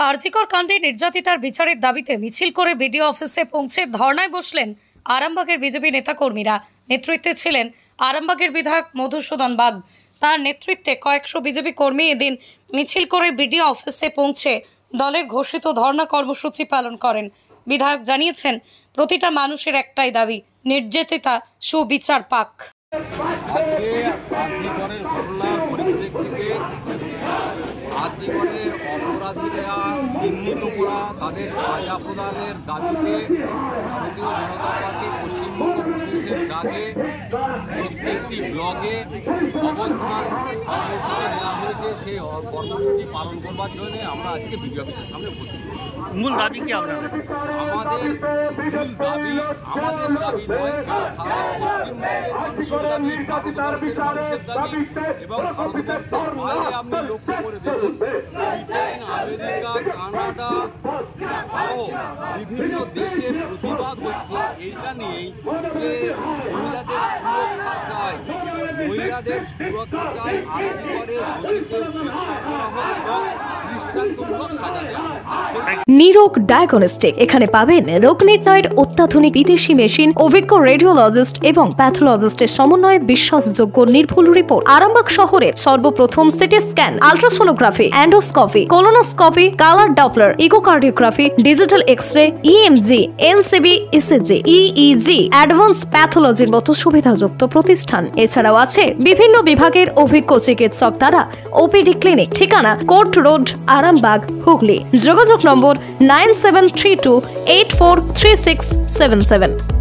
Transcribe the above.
আরজিকর কাণ্ডে নির্যাতিতার বিচারের দাবিতে মিছিল করে বিডিও অফিসে পৌঁছে ধর্নায় বসলেন আরামবাগের বিজেপি নেতাকর্মীরা। নেতৃত্বে ছিলেন আরামবাগের বিধায়ক মধুসূদন বাগ। তার নেতৃত্বে কয়েকশো বিজেপি কর্মী এদিন মিছিল করে বিডিও অফিসে পৌঁছে দলের ঘোষিত ধর্না কর্মসূচি পালন করেন। বিধায়ক জানিয়েছেন, প্রতিটা মানুষের একটাই দাবি, নির্যাতিতা সুবিচার পাক। আরজিকরের অপরাধীরা চিহ্নিত করা তাদের সাজা প্রদানের দাবিতে ভারতীয় জনতা পার্টি পশ্চিমবঙ্গ প্রদেশের ডাকে প্রত্যেকটি ব্লকে অবস্থান কর্মসূচি নেওয়া হয়েছে। সেই কর্মসূচি পালন করবার জন্য আমরা আজকে বিডিও অফিসের সামনে উপস্থিত। মূল দাবি কি আপনাদের? আমাদের দাবি নয়, এটা সারা পশ্চিমবঙ্গের মানুষের দাবি, ভারতবর্ষের মানুষের দাবি এবং ভারতবর্ষের বাইরে আপনি লক্ষ্য করে দেখুন, ব্রিটেন, আমেরিকা, কানাডা সহ বিভিন্ন দেশে প্রতিবাদ হচ্ছে এইটা নিয়েই যে মহিলাদের সুরক্ষা চাই, আরজিকরে দোষীদের গ্রেফতার করা হোক এবং দৃষ্টান্তমূলক সাজা দেওয়া। নিরোগ ডায়াগনস্টিক, এখানে পাবেন রোগ নির্ণয়ের অত্যাধুনিক বিদেশি মেশিন, অভিজ্ঞ রেডিওলজিস্ট এবং প্যাথোলজিস্টের সমন্বয়ে বিশ্বাসযোগ্য নির্ভুল রিপোর্ট। আরামবাগ শহরের সর্বপ্রথম CT scan, ultrasonography, endoscopy, colonoscopy, colour doppler, echocardiography, digital X-ray, EMG, NCB, ECG, EEG, advance প্যাথোলজির মতো সুবিধাযুক্ত প্রতিষ্ঠান। এছাড়াও আছে বিভিন্ন বিভাগের অভিজ্ঞ চিকিৎসক দ্বারা ওপিডি ক্লিনিক। ঠিকানা কোর্ট রোড, আরামবাগ, হুগলি। যোগাযোগ নম্বর 9732843677।